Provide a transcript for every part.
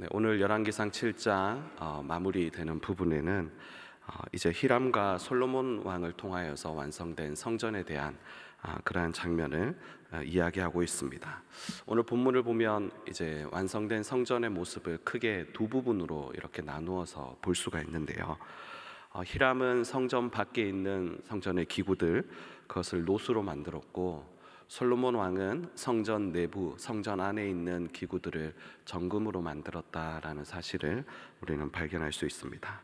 네, 오늘 열왕기상 7장 마무리되는 부분에는 이제 히람과 솔로몬 왕을 통하여서 완성된 성전에 대한 그러한 장면을 이야기하고 있습니다. 오늘 본문을 보면 이제 완성된 성전의 모습을 크게 두 부분으로 이렇게 나누어서 볼 수가 있는데요. 히람은 성전 밖에 있는 성전의 기구들, 그것을 노수로 만들었고, 솔로몬 왕은 성전 내부, 성전 안에 있는 기구들을 정금으로 만들었다라는 사실을 우리는 발견할 수 있습니다.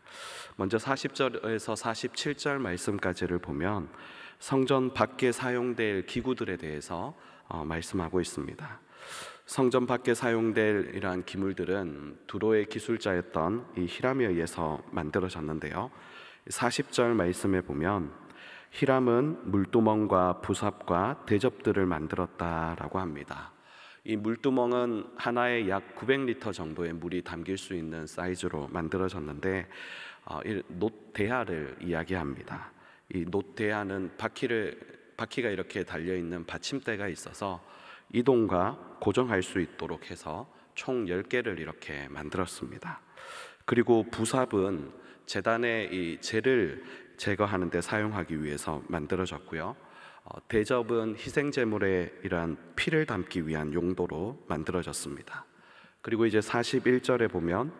먼저 40절에서 47절 말씀까지를 보면 성전 밖에 사용될 기구들에 대해서 말씀하고 있습니다. 성전 밖에 사용될 이러한 기물들은 두로의 기술자였던 이 히람에 의해서 만들어졌는데요. 40절 말씀에 보면 히람은 물두멍과 부삽과 대접들을 만들었다라고 합니다. 이 물두멍은 하나에 약 900리터 정도의 물이 담길 수 있는 사이즈로 만들어졌는데 놋대야를 이야기합니다. 이 놋대야는 바퀴가 이렇게 달려있는 받침대가 있어서 이동과 고정할 수 있도록 해서 총 10개를 이렇게 만들었습니다. 그리고 부삽은 제단의 이 재를 제거하는 데 사용하기 위해서 만들어졌고요. 대접은 희생제물에 이러한 피를 담기 위한 용도로 만들어졌습니다. 그리고 이제 41절에 보면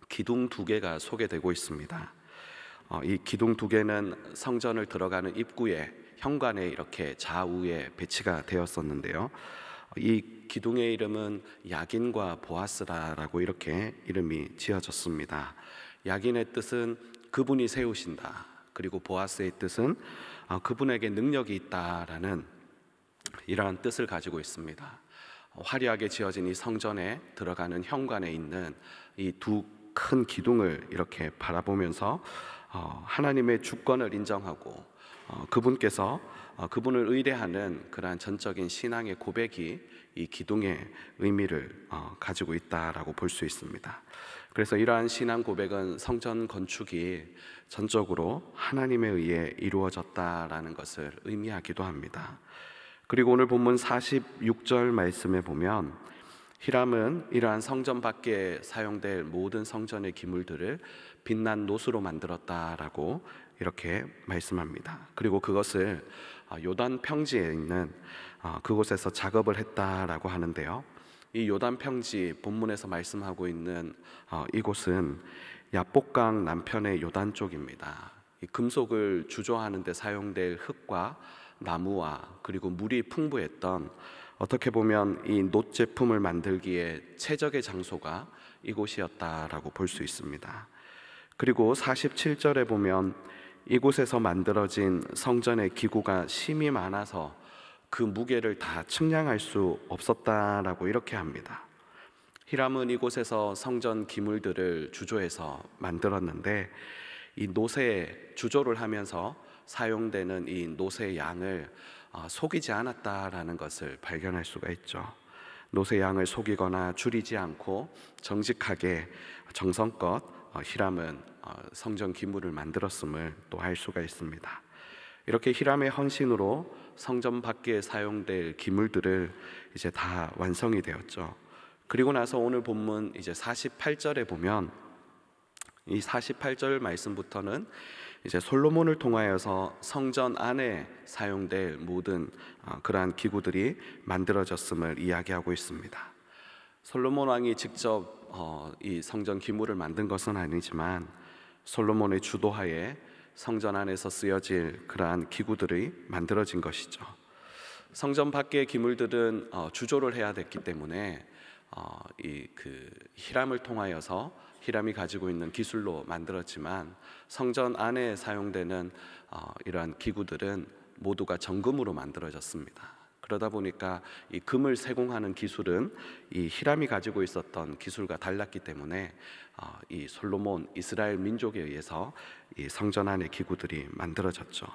기둥 2개가 소개되고 있습니다. 이 기둥 2개는 성전을 들어가는 입구에 현관에 이렇게 좌우에 배치가 되었었는데요. 이 기둥의 이름은 야긴과 보아스라라고 이렇게 이름이 지어졌습니다. 야긴의 뜻은 그분이 세우신다. 그리고 보아스의 뜻은 그분에게 능력이 있다라는 이러한 뜻을 가지고 있습니다. 화려하게 지어진 이 성전에 들어가는 현관에 있는 이 두 큰 기둥을 이렇게 바라보면서 하나님의 주권을 인정하고 그분께서 그분을 의뢰하는 그러한 전적인 신앙의 고백이 이 기둥의 의미를 가지고 있다라고 볼 수 있습니다. 그래서 이러한 신앙 고백은 성전 건축이 전적으로 하나님에 의해 이루어졌다라는 것을 의미하기도 합니다. 그리고 오늘 본문 46절 말씀에 보면 히람은 이러한 성전 밖에 사용될 모든 성전의 기물들을 빛난 놋으로 만들었다라고 이렇게 말씀합니다. 그리고 그것을 요단 평지에 있는 그곳에서 작업을 했다라고 하는데요. 이 요단 평지 본문에서 말씀하고 있는 이곳은 야복강 남편의 요단 쪽입니다. 이 금속을 주조하는 데 사용될 흙과 나무와 그리고 물이 풍부했던, 어떻게 보면 이 놋 제품을 만들기에 최적의 장소가 이곳이었다라고 볼 수 있습니다. 그리고 47절에 보면 이곳에서 만들어진 성전의 기구가 심이 많아서 그 무게를 다 측량할 수 없었다라고 이렇게 합니다. 히람은 이곳에서 성전 기물들을 주조해서 만들었는데 이 놋에 주조를 하면서 사용되는 이 놋의 양을 속이지 않았다라는 것을 발견할 수가 있죠. 놋의 양을 속이거나 줄이지 않고 정직하게 정성껏 히람은 성전 기물을 만들었음을 또 알 수가 있습니다. 이렇게 히람의 헌신으로 성전 밖에 사용될 기물들을 이제 다 완성이 되었죠. 그리고 나서 오늘 본문 이제 48절에 보면 이 48절 말씀부터는 이제 솔로몬을 통하여서 성전 안에 사용될 모든 그러한 기구들이 만들어졌음을 이야기하고 있습니다. 솔로몬 왕이 직접 이 성전 기물을 만든 것은 아니지만 솔로몬의 주도하에 성전 안에서 쓰여질 그러한 기구들이 만들어진 것이죠. 성전 밖의 기물들은 주조를 해야 됐기 때문에 히람을 통하여서 히람이 가지고 있는 기술로 만들었지만 성전 안에 사용되는 이러한 기구들은 모두가 정금으로 만들어졌습니다. 그러다 보니까 이 금을 세공하는 기술은 이 히람이 가지고 있었던 기술과 달랐기 때문에 이 솔로몬 이스라엘 민족에 의해서 이 성전 안의 기구들이 만들어졌죠.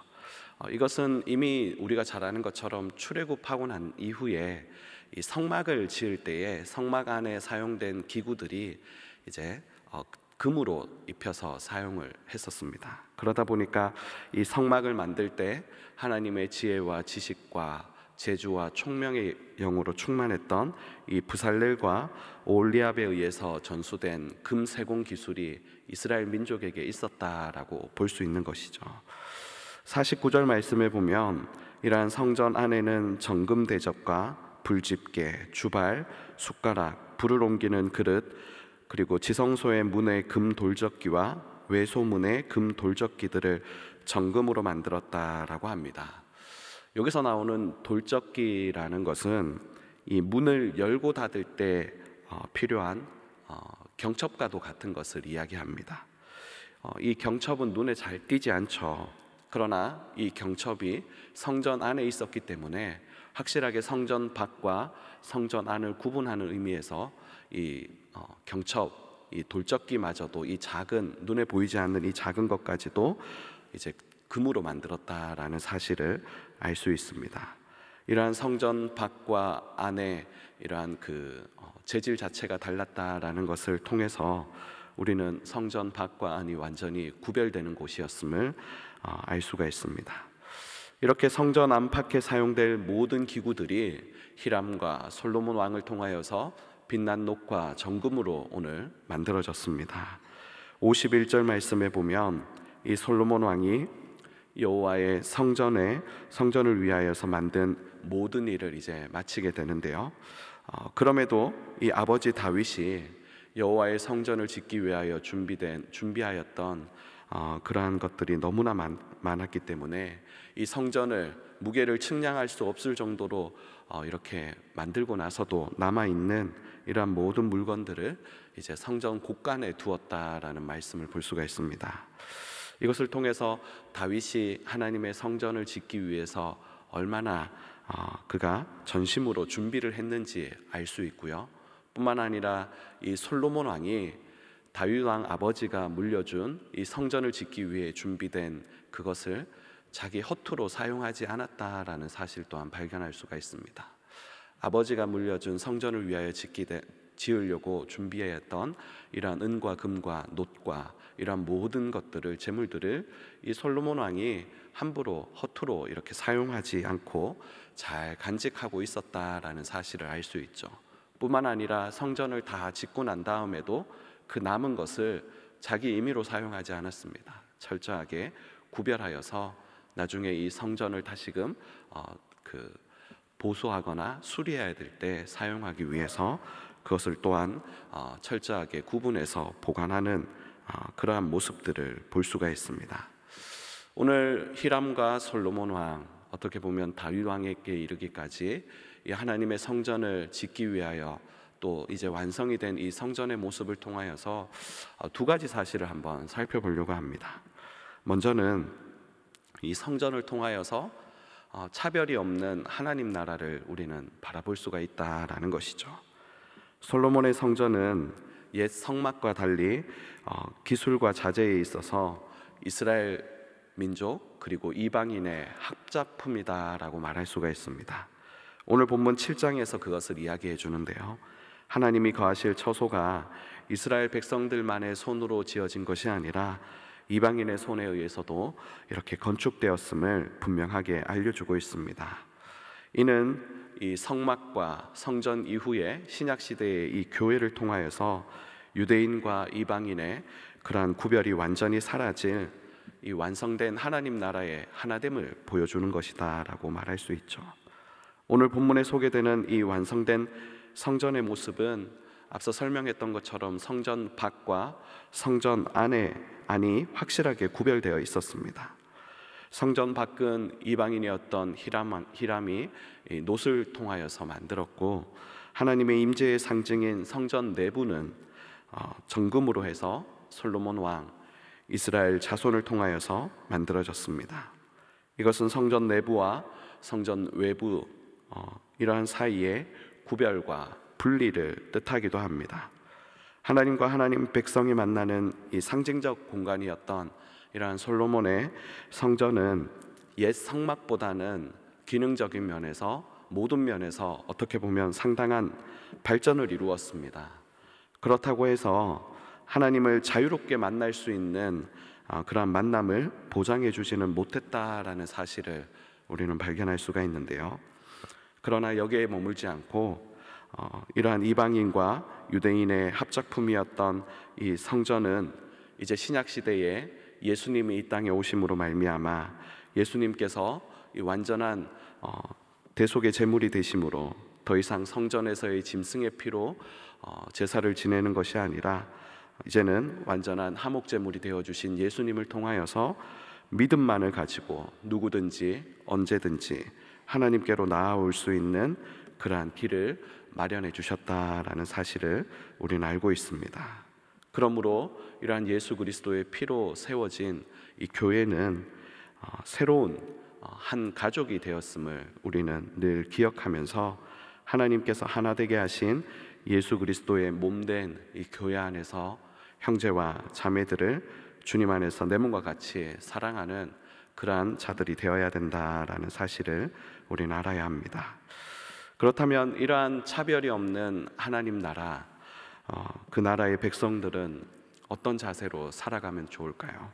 이것은 이미 우리가 잘 아는 것처럼 출애굽하고 난 이후에 이 성막을 지을 때에 성막 안에 사용된 기구들이 이제 금으로 입혀서 사용을 했었습니다. 그러다 보니까 이 성막을 만들 때 하나님의 지혜와 지식과 재주와 총명의 영으로 충만했던 이 부살렐과 오홀리압에 의해서 전수된 금세공 기술이 이스라엘 민족에게 있었다라고 볼 수 있는 것이죠. 49절 말씀에 보면 이러한 성전 안에는 정금 대접과 불집게, 주발, 숟가락, 불을 옮기는 그릇, 그리고 지성소의 문의 금 돌적기와 외소문의 금 돌적기들을 정금으로 만들었다라고 합니다. 여기서 나오는 돌적기라는 것은 이 문을 열고 닫을 때 필요한 경첩과도 같은 것을 이야기합니다. 이 경첩은 눈에 잘 띄지 않죠. 그러나 이 경첩이 성전 안에 있었기 때문에 확실하게 성전 밖과 성전 안을 구분하는 의미에서 이 경첩, 이 돌적기마저도 이 작은, 눈에 보이지 않는 이 작은 것까지도 이제 금으로 만들었다라는 사실을 알 수 있습니다. 이러한 성전 밖과 안에 이러한 재질 자체가 달랐다라는 것을 통해서 우리는 성전 밖과 안이 완전히 구별되는 곳이었음을 알 수가 있습니다. 이렇게 성전 안팎에 사용될 모든 기구들이 히람과 솔로몬 왕을 통하여서 빛난 녹과 정금으로 오늘 만들어졌습니다. 51절 말씀에 보면 이 솔로몬 왕이 여호와의 성전을 위하여서 만든 모든 일을 이제 마치게 되는데요. 그럼에도 이 아버지 다윗이 여호와의 성전을 짓기 위하여 준비하였던 그러한 것들이 너무나 많았기 때문에 이 성전을 무게를 측량할 수 없을 정도로 이렇게 만들고 나서도 남아있는 이러한 모든 물건들을 이제 성전 곳간에 두었다라는 말씀을 볼 수가 있습니다. 이것을 통해서 다윗이 하나님의 성전을 짓기 위해서 얼마나 그가 전심으로 준비를 했는지 알 수 있고요. 뿐만 아니라 이 솔로몬 왕이 다윗 왕 아버지가 물려준 이 성전을 짓기 위해 준비된 그것을 자기 허투루 사용하지 않았다라는 사실 또한 발견할 수가 있습니다. 아버지가 물려준 성전을 위하여 지으려고 준비했던 이러한 은과 금과 놋과 이러한 모든 것들을, 재물들을 이 솔로몬 왕이 함부로 허투루 이렇게 사용하지 않고 잘 간직하고 있었다라는 사실을 알 수 있죠. 뿐만 아니라 성전을 다 짓고 난 다음에도 그 남은 것을 자기 임의로 사용하지 않았습니다. 철저하게 구별하여서 나중에 이 성전을 다시금 보수하거나 수리해야 될 때 사용하기 위해서 그것을 또한 철저하게 구분해서 보관하는 그러한 모습들을 볼 수가 있습니다. 오늘 히람과 솔로몬 왕, 어떻게 보면 다윗 왕에게 이르기까지 이 하나님의 성전을 짓기 위하여 또 이제 완성이 된 이 성전의 모습을 통하여서 두 가지 사실을 한번 살펴보려고 합니다. 먼저는 이 성전을 통하여서 차별이 없는 하나님 나라를 우리는 바라볼 수가 있다라는 것이죠. 솔로몬의 성전은 옛 성막과 달리 기술과 자재에 있어서 이스라엘 민족 그리고 이방인의 합작품이다라고 말할 수가 있습니다. 오늘 본문 7장에서 그것을 이야기해 주는데요. 하나님이 거하실 처소가 이스라엘 백성들만의 손으로 지어진 것이 아니라 이방인의 손에 의해서도 이렇게 건축되었음을 분명하게 알려주고 있습니다. 이는 이 성막과 성전 이후에 신약시대의 이 교회를 통하여서 유대인과 이방인의 그러한 구별이 완전히 사라질 이 완성된 하나님 나라의 하나됨을 보여주는 것이다 라고 말할 수 있죠. 오늘 본문에 소개되는 이 완성된 성전의 모습은 앞서 설명했던 것처럼 성전 밖과 성전 안이 확실하게 구별되어 있었습니다. 성전 밖은 이방인이었던 히람이 놋을 통하여서 만들었고, 하나님의 임재의 상징인 성전 내부는 정금으로 해서 솔로몬 왕 이스라엘 자손을 통하여서 만들어졌습니다. 이것은 성전 내부와 성전 외부 이러한 사이의 구별과 분리를 뜻하기도 합니다. 하나님과 하나님 백성이 만나는 이 상징적 공간이었던 이러한 솔로몬의 성전은 옛 성막보다는 기능적인 면에서, 모든 면에서 어떻게 보면 상당한 발전을 이루었습니다. 그렇다고 해서 하나님을 자유롭게 만날 수 있는 그러한 만남을 보장해 주지는 못했다라는 사실을 우리는 발견할 수가 있는데요. 그러나 여기에 머물지 않고 이러한 이방인과 유대인의 합작품이었던 이 성전은 이제 신약 시대에 예수님이 이 땅에 오심으로 말미암아 예수님께서 이 완전한 대속의 제물이 되심으로 더 이상 성전에서의 짐승의 피로 제사를 지내는 것이 아니라 이제는 완전한 화목 제물이 되어 주신 예수님을 통하여서 믿음만을 가지고 누구든지 언제든지 하나님께로 나아올 수 있는 그러한 길을 마련해 주셨다라는 사실을 우리는 알고 있습니다. 그러므로 이러한 예수 그리스도의 피로 세워진 이 교회는 새로운 한 가족이 되었음을 우리는 늘 기억하면서 하나님께서 하나 되게 하신 예수 그리스도의 몸된 이 교회 안에서 형제와 자매들을 주님 안에서 내 몸과 같이 사랑하는 그러한 자들이 되어야 된다라는 사실을 우리는 알아야 합니다. 그렇다면 이러한 차별이 없는 하나님 나라, 그 나라의 백성들은 어떤 자세로 살아가면 좋을까요?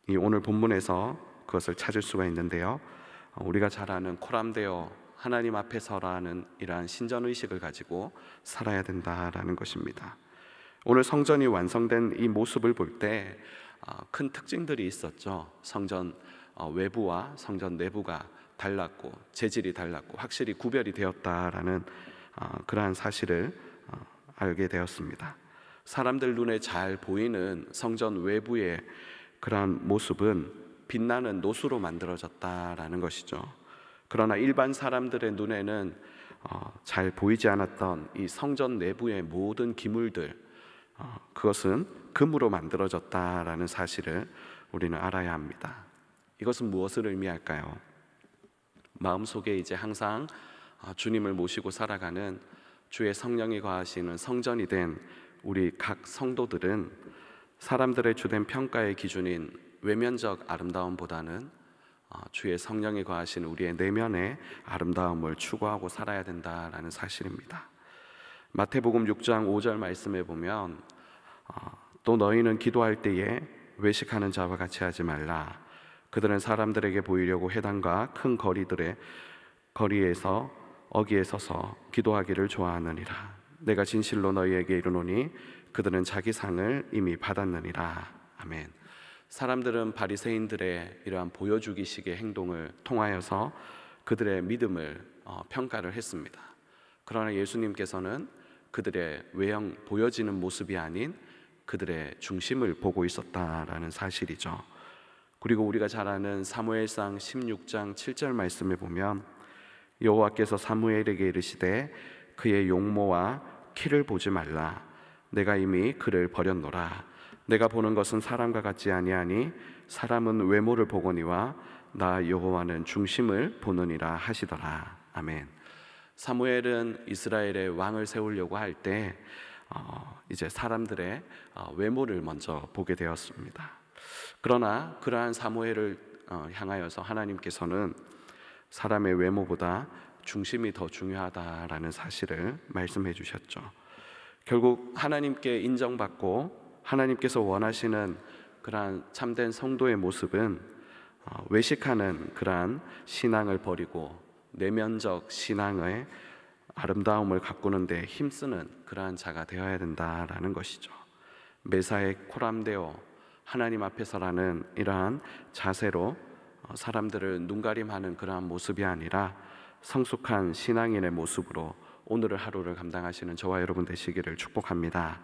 이 오늘 본문에서 그것을 찾을 수가 있는데요, 우리가 잘 아는 코람데오 하나님 앞에 서라는 이러한 신전의식을 가지고 살아야 된다라는 것입니다. 오늘 성전이 완성된 이 모습을 볼 때 큰 특징들이 있었죠. 성전 외부와 성전 내부가 달랐고 재질이 달랐고 확실히 구별이 되었다라는 그러한 사실을 알게 되었습니다. 사람들 눈에 잘 보이는 성전 외부의 그러한 모습은 빛나는 노수로 만들어졌다라는 것이죠. 그러나 일반 사람들의 눈에는 잘 보이지 않았던 이 성전 내부의 모든 기물들, 그것은 금으로 만들어졌다라는 사실을 우리는 알아야 합니다. 이것은 무엇을 의미할까요? 마음속에 이제 항상 주님을 모시고 살아가는 주의 성령이 거하시는 성전이 된 우리 각 성도들은 사람들의 주된 평가의 기준인 외면적 아름다움보다는 주의 성령이 거하시는 우리의 내면의 아름다움을 추구하고 살아야 된다라는 사실입니다. 마태복음 6장 5절 말씀에 보면 또 너희는 기도할 때에 외식하는 자와 같이 하지 말라. 그들은 사람들에게 보이려고 회당과 큰 거리에서 어귀에 서서 기도하기를 좋아하느니라. 내가 진실로 너희에게 이르노니 그들은 자기 상을 이미 받았느니라. 아멘. 사람들은 바리새인들의 이러한 보여주기식의 행동을 통하여서 그들의 믿음을 평가를 했습니다. 그러나 예수님께서는 그들의 외형 보여지는 모습이 아닌 그들의 중심을 보고 있었다라는 사실이죠. 그리고 우리가 잘 아는 사무엘상 16장 7절 말씀에 보면 여호와께서 사무엘에게 이르시되 그의 용모와 키를 보지 말라. 내가 이미 그를 버렸노라. 내가 보는 것은 사람과 같지 아니하니 사람은 외모를 보거니와 나 여호와는 중심을 보느니라 하시더라. 아멘. 사무엘은 이스라엘의 왕을 세우려고 할 때 이제 사람들의 외모를 먼저 보게 되었습니다. 그러나 그러한 사무엘을 향하여서 하나님께서는 사람의 외모보다 중심이 더 중요하다라는 사실을 말씀해 주셨죠. 결국 하나님께 인정받고 하나님께서 원하시는 그러한 참된 성도의 모습은 외식하는 그러한 신앙을 버리고 내면적 신앙의 아름다움을 가꾸는 데 힘쓰는 그러한 자가 되어야 된다라는 것이죠. 메사의 코람데오 하나님 앞에서라는 이러한 자세로 사람들을 눈가림하는 그러한 모습이 아니라 성숙한 신앙인의 모습으로 오늘의 하루를 감당하시는 저와 여러분 되시기를 축복합니다.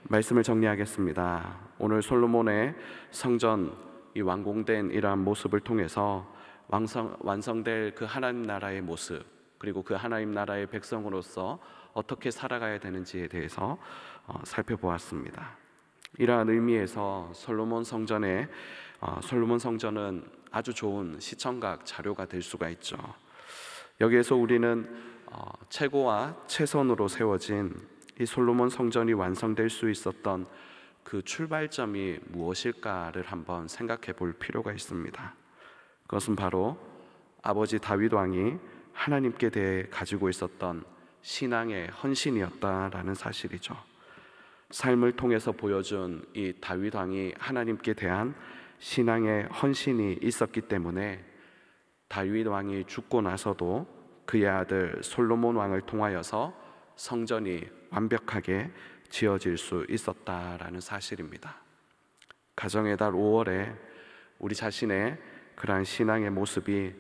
말씀을 정리하겠습니다. 오늘 솔로몬의 성전 이 완공된 이러한 모습을 통해서 완성될 그 하나님 나라의 모습, 그리고 그 하나님 나라의 백성으로서 어떻게 살아가야 되는지에 대해서 살펴보았습니다. 이러한 의미에서 솔로몬 성전은 아주 좋은 시청각 자료가 될 수가 있죠. 여기에서 우리는 최고와 최선으로 세워진 이 솔로몬 성전이 완성될 수 있었던 그 출발점이 무엇일까를 한번 생각해 볼 필요가 있습니다. 그것은 바로 아버지 다윗 왕이 하나님께 대해 가지고 있었던 신앙의 헌신이었다라는 사실이죠. 삶을 통해서 보여준 이 다윗 왕이 하나님께 대한 신앙의 헌신이 있었기 때문에 다윗 왕이 죽고 나서도 그의 아들 솔로몬 왕을 통하여서 성전이 완벽하게 지어질 수 있었다라는 사실입니다. 가정의 달 5월에 우리 자신의 그러한 신앙의 모습이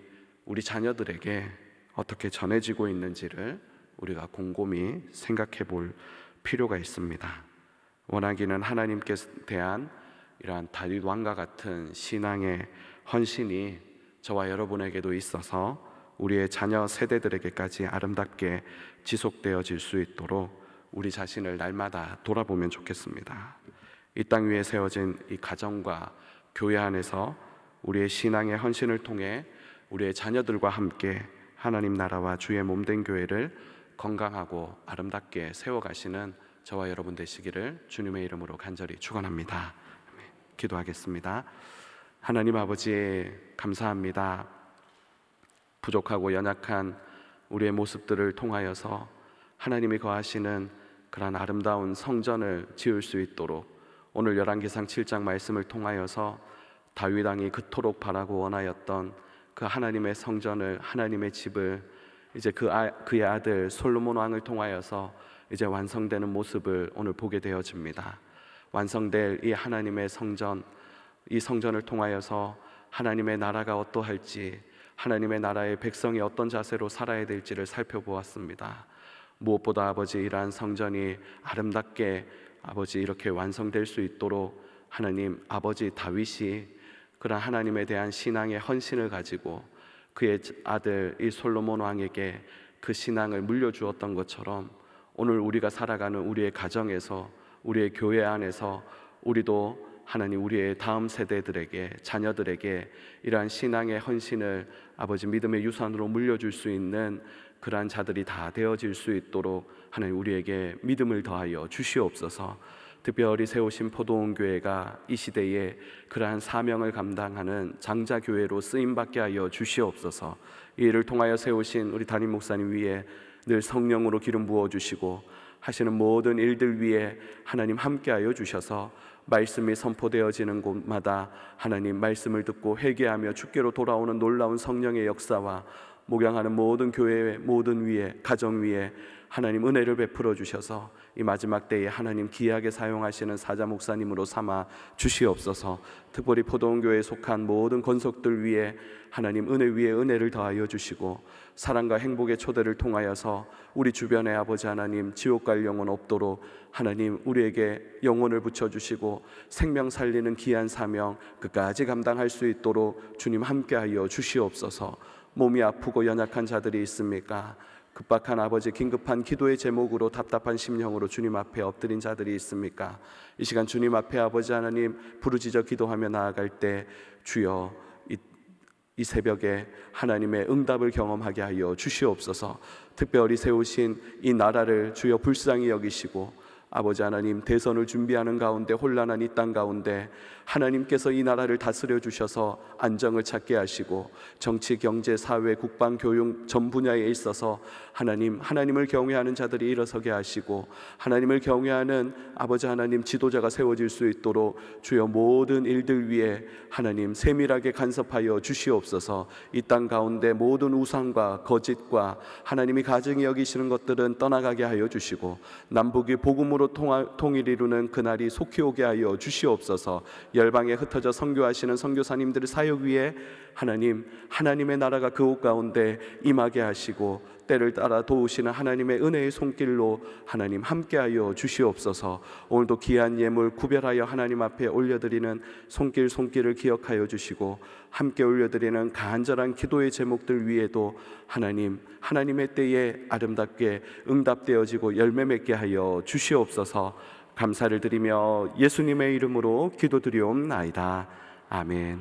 우리 자녀들에게 어떻게 전해지고 있는지를 우리가 곰곰이 생각해 볼 필요가 있습니다. 원하기는 하나님께 대한 이러한 다윗 왕과 같은 신앙의 헌신이 저와 여러분에게도 있어서 우리의 자녀 세대들에게까지 아름답게 지속되어질 수 있도록 우리 자신을 날마다 돌아보면 좋겠습니다. 이 땅 위에 세워진 이 가정과 교회 안에서 우리의 신앙의 헌신을 통해 우리의 자녀들과 함께 하나님 나라와 주의 몸된 교회를 건강하고 아름답게 세워가시는 저와 여러분 되시기를 주님의 이름으로 간절히 축원합니다. 기도하겠습니다. 하나님 아버지, 감사합니다. 부족하고 연약한 우리의 모습들을 통하여서 하나님이 거하시는 그런 아름다운 성전을 지을 수 있도록 오늘 열왕기상 7장 말씀을 통하여서 다윗 왕이 그토록 바라고 원하였던 그 하나님의 성전을, 하나님의 집을 이제 그의 아들 솔로몬 왕을 통하여서 이제 완성되는 모습을 오늘 보게 되어집니다. 완성될 이 하나님의 성전, 이 성전을 통하여서 하나님의 나라가 어떠할지, 하나님의 나라의 백성이 어떤 자세로 살아야 될지를 살펴보았습니다. 무엇보다 아버지, 이러한 성전이 아름답게 아버지 이렇게 완성될 수 있도록 하나님 아버지 다윗이 그런 하나님에 대한 신앙의 헌신을 가지고 그의 아들 이 솔로몬 왕에게 그 신앙을 물려주었던 것처럼 오늘 우리가 살아가는 우리의 가정에서, 우리의 교회 안에서 우리도 하나님 우리의 다음 세대들에게, 자녀들에게 이러한 신앙의 헌신을 아버지 믿음의 유산으로 물려줄 수 있는 그러한 자들이 다 되어질 수 있도록 하나님 우리에게 믿음을 더하여 주시옵소서. 특별히 세우신 포도원 교회가 이 시대에 그러한 사명을 감당하는 장자교회로 쓰임받게 하여 주시옵소서. 이 일을 통하여 세우신 우리 담임 목사님 위에 늘 성령으로 기름 부어주시고 하시는 모든 일들 위에 하나님 함께하여 주셔서 말씀이 선포되어지는 곳마다 하나님 말씀을 듣고 회개하며 주께로 돌아오는 놀라운 성령의 역사와 목양하는 모든 교회의 모든 위에, 가정 위에 하나님 은혜를 베풀어 주셔서 이 마지막 때에 하나님 귀하게 사용하시는 사자 목사님으로 삼아 주시옵소서. 특별히 포도원교회에 속한 모든 권속들 위에 하나님 은혜 위에 은혜를 더하여 주시고 사랑과 행복의 초대를 통하여서 우리 주변에 아버지 하나님 지옥 갈 영혼 없도록 하나님 우리에게 영혼을 붙여주시고 생명 살리는 귀한 사명 끝까지 감당할 수 있도록 주님 함께하여 주시옵소서. 몸이 아프고 연약한 자들이 있습니까? 급박한 아버지 긴급한 기도의 제목으로 답답한 심령으로 주님 앞에 엎드린 자들이 있습니까? 이 시간 주님 앞에 아버지 하나님 부르짖어 기도하며 나아갈 때 주여 이 새벽에 하나님의 응답을 경험하게 하여 주시옵소서. 특별히 세우신 이 나라를 주여 불쌍히 여기시고 아버지 하나님 대선을 준비하는 가운데 혼란한 이 땅 가운데 하나님께서 이 나라를 다스려 주셔서 안정을 찾게 하시고 정치, 경제, 사회, 국방, 교육 전 분야에 있어서 하나님을 경외하는 자들이 일어서게 하시고 하나님을 경외하는 아버지 하나님 지도자가 세워질 수 있도록 주여 모든 일들 위에 하나님 세밀하게 간섭하여 주시옵소서. 이 땅 가운데 모든 우상과 거짓과 하나님이 가증히 여기시는 것들은 떠나가게 하여 주시고 남북이 복음으로 통일 이루는 그날이 속히 오게 하여 주시옵소서. 열방에 흩어져 선교하시는 선교사님들의 사역 위에 하나님의 나라가 그곳 가운데 임하게 하시고 때를 따라 도우시는 하나님의 은혜의 손길로 하나님 함께하여 주시옵소서. 오늘도 귀한 예물 구별하여 하나님 앞에 올려드리는 손길을 기억하여 주시고 함께 올려드리는 간절한 기도의 제목들 위에도 하나님의 때에 아름답게 응답되어지고 열매 맺게 하여 주시옵소서. 감사를 드리며 예수님의 이름으로 기도드리옵나이다. 아멘.